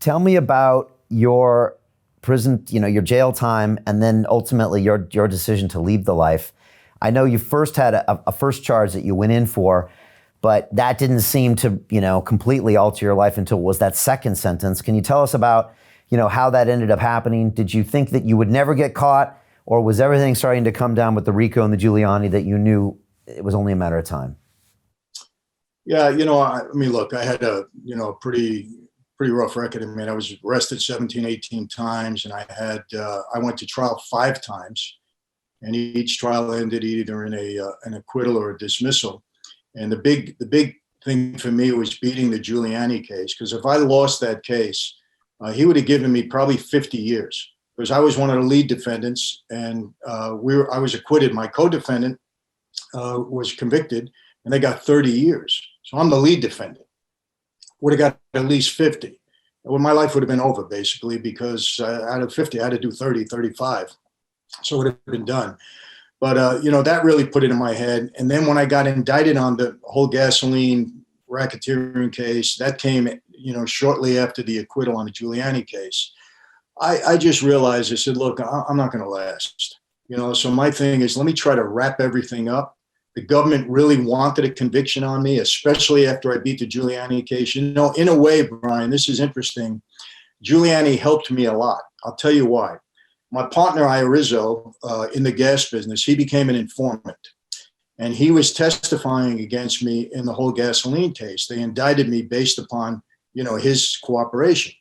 tell me about your prison, your jail time, and then ultimately your decision to leave the life. I know you first had a first charge that you went in for, but that didn't seem to, completely alter your life until it was that second sentence. Can you tell us about, how that ended up happening? Did you think that you would never get caught, or was everything starting to come down with the RICO and the Giuliani that you knew it was only a matter of time? Yeah, I mean, look, I had a, pretty rough record. I mean, I was arrested 17, 18 times, and I went to trial 5 times, and each trial ended either in an acquittal or a dismissal. And the big thing for me was beating the Giuliani case, because if I lost that case, he would have given me probably 50 years, because I was one of the lead defendants, and I was acquitted. My co-defendant was convicted, and they got 30 years. So I'm the lead defendant. Would have got at least 50. Well, my life would have been over, basically, because out of 50, I had to do 30, 35. So it would have been done. But, that really put it in my head. And then when I got indicted on the whole gasoline racketeering case, that came, shortly after the acquittal on the Giuliani case, I just realized, I said, look, I'm not going to last. So my thing is, let me try to wrap everything up. The government really wanted a conviction on me, especially after I beat the Giuliani case. In a way, Brian, this is interesting. Giuliani helped me a lot. I'll tell you why. My partner, Rizzo, in the gas business, he became an informant. And he was testifying against me in the whole gasoline case. They indicted me based upon, his cooperation.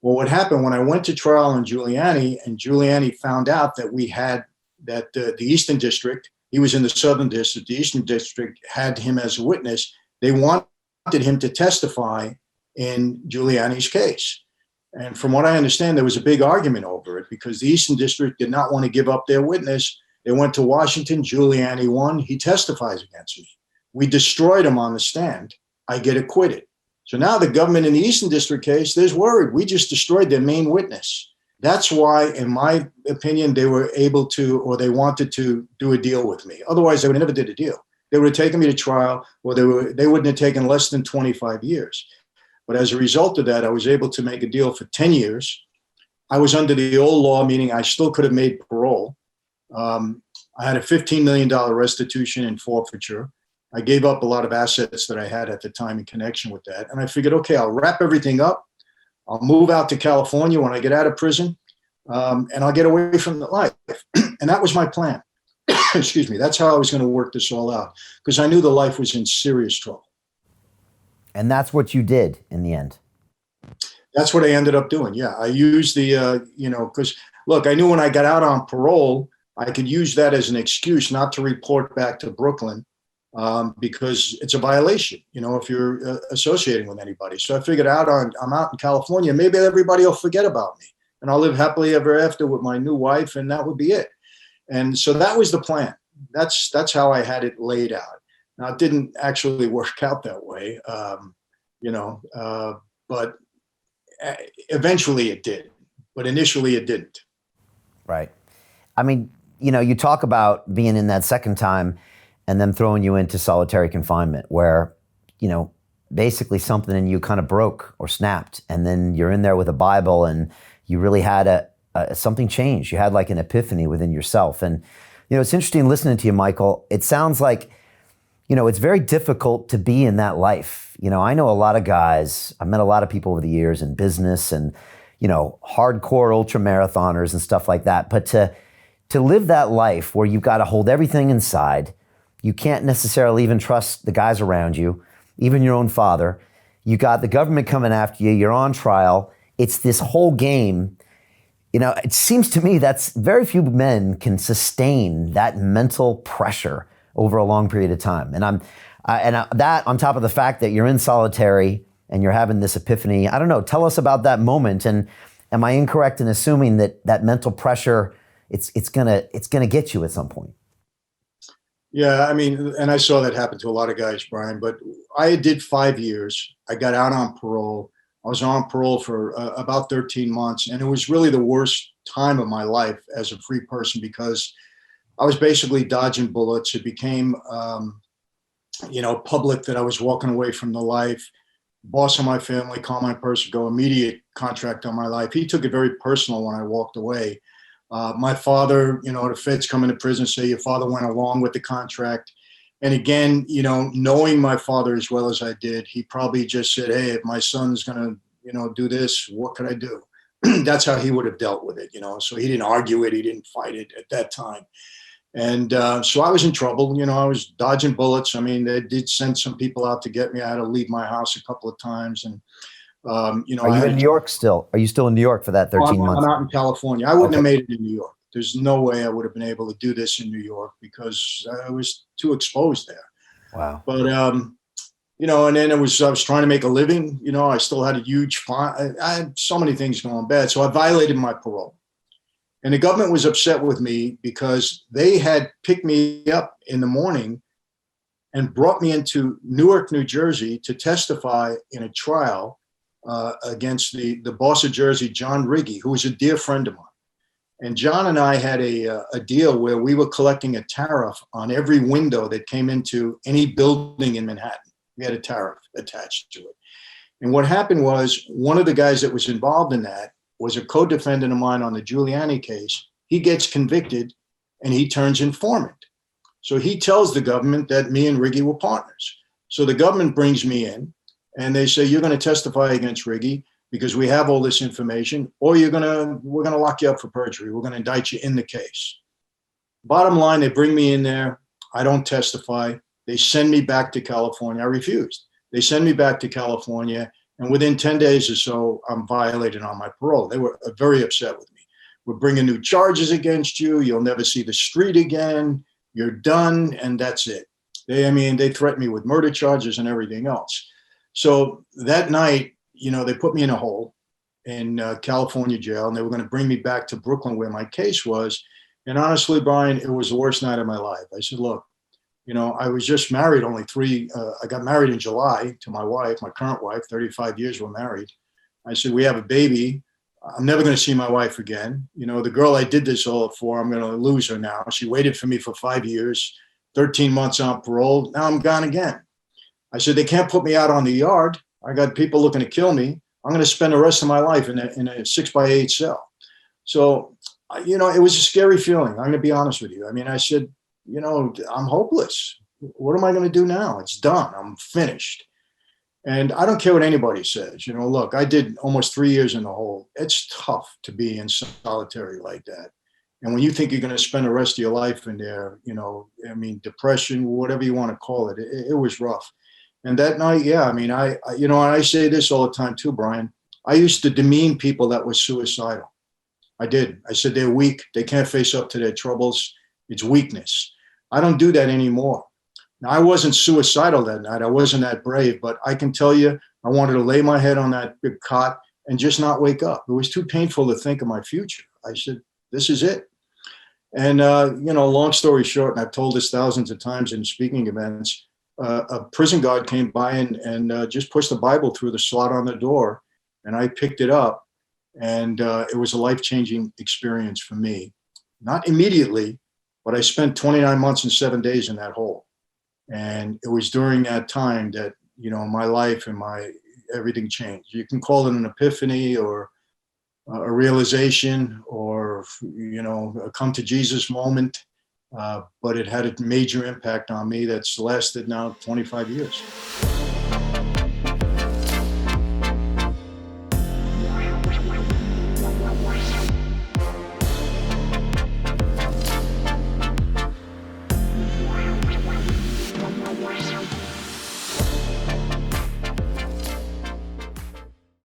Well, what happened when I went to trial on Giuliani, and Giuliani found out that the Eastern District, he was in the Southern District, the Eastern District had him as a witness. They wanted him to testify in Giuliani's case. And from what I understand, there was a big argument over it, because the Eastern District did not want to give up their witness. They went to Washington. Giuliani won. He testifies against me. We destroyed him on the stand. I get acquitted. So now the government in the Eastern District case, they're worried. We just destroyed their main witness. That's why, in my opinion, they were able to, or they wanted to do a deal with me. Otherwise, they would have never did a deal. They would have taken me to trial, or they wouldn't have taken less than 25 years. But as a result of that, I was able to make a deal for 10 years. I was under the old law, meaning I still could have made parole. I had a $15 million restitution and forfeiture. I gave up a lot of assets that I had at the time in connection with that. And I figured, okay, I'll wrap everything up. I'll move out to California when I get out of prison, and I'll get away from the life. And that was my plan. Excuse me. That's how I was going to work this all out, because I knew the life was in serious trouble. And that's what you did in the end. That's what I ended up doing. Yeah. I used because look, I knew when I got out on parole, I could use that as an excuse not to report back to Brooklyn, because it's a violation, if you're associating with anybody. So I figured I'm out in California, maybe everybody will forget about me, and I'll live happily ever after with my new wife, and that would be it. And so that was the plan. That's how I had it laid out. Now, it didn't actually work out that way, but eventually it did. But initially it didn't. Right. I mean, you talk about being in that second time and them throwing you into solitary confinement where, basically something in you kind of broke or snapped. And then you're in there with a Bible and you really had something change. You had like an epiphany within yourself. And, it's interesting listening to you, Michael. It sounds like, it's very difficult to be in that life. I know a lot of guys, I've met a lot of people over the years in business and, hardcore ultra marathoners and stuff like that. But to live that life where you've got to hold everything inside, you can't necessarily even trust the guys around you, even your own father. You got the government coming after you. You're on trial. It's this whole game. It seems to me that's very few men can sustain that mental pressure over a long period of time. And that on top of the fact that you're in solitary and you're having this epiphany. I don't know. Tell us about that moment. And am I incorrect in assuming that mental pressure, it's gonna get you at some point? Yeah, I mean, and I saw that happen to a lot of guys, Brian, but I did 5 years. I got out on parole. I was on parole for about 13 months. And it was really the worst time of my life as a free person, because I was basically dodging bullets. It became, public that I was walking away from the life. boss of my family, call my purse, go immediate contract on my life. He took it very personal when I walked away. My father, the feds come into prison, say your father went along with the contract. And again, knowing my father as well as I did, he probably just said, hey, if my son's going to, do this, what could I do? That's how he would have dealt with it, So he didn't argue it. He didn't fight it at that time. And so I was in trouble. I was dodging bullets. I mean, they did send some people out to get me. I had to leave my house a couple of times. And, Are you in New York still? Are you still in New York for that 13 months? I'm out in California. I wouldn't Okay. have made it in New York. There's no way I would have been able to do this in New York because I was too exposed there. Wow. But, and then I was trying to make a living. I still had a huge fine. I had so many things going bad. So I violated my parole. And the government was upset with me because they had picked me up in the morning and brought me into Newark, New Jersey to testify in a trial against the boss of Jersey, John Riggy, who was a dear friend of mine. And John and I had a deal where we were collecting a tariff on every window that came into any building in Manhattan. We had a tariff attached to it. And what happened was one of the guys that was involved in that was a co-defendant of mine on the Giuliani case. He gets convicted and he turns informant. So he tells the government that me and Riggy were partners. So the government brings me in and they say, you're going to testify against Riggy because we have all this information, or we're going to lock you up for perjury. We're going to indict you in the case. Bottom line, they bring me in there. I don't testify. They send me back to California. I refused. They send me back to California. And within 10 days or so, I'm violated on my parole. They were very upset with me. We're bringing new charges against you. You'll never see the street again. You're done. And that's it. They threatened me with murder charges and everything else. So that night, they put me in a hole in California jail, and they were going to bring me back to Brooklyn where my case was. And honestly, Brian, it was the worst night of my life. I said, look, I was just married I got married in July to my wife, my current wife, 35 years we're married. I said, we have a baby. I'm never going to see my wife again. The girl I did this all for, I'm going to lose her now. She waited for me for 5 years, 13 months on parole. Now I'm gone again. I said, they can't put me out on the yard. I got people looking to kill me. I'm going to spend the rest of my life in a 6x8 cell. So, it was a scary feeling. I'm going to be honest with you. I said, I'm hopeless. What am I going to do now? It's done. I'm finished. And I don't care what anybody says. Look, I did almost 3 years in the hole. It's tough to be in solitary like that. And when you think you're going to spend the rest of your life in there, depression, whatever you want to call it, it was rough. And that night, yeah, I say this all the time too, Brian. I used to demean people that were suicidal. I did. I said they're weak. They can't face up to their troubles. It's weakness. I don't do that anymore. Now, I wasn't suicidal that night. I wasn't that brave, but I can tell you, I wanted to lay my head on that big cot and just not wake up. It was too painful to think of my future. I said, this is it. And, long story short, and I've told this thousands of times in speaking events, a prison guard came by and just pushed the Bible through the slot on the door, and I picked it up, and it was a life-changing experience for me. Not immediately, but I spent 29 months and 7 days in that hole. And it was during that time that, my life and everything changed. You can call it an epiphany or a realization or, a come to Jesus moment. But it had a major impact on me that's lasted now 25 years.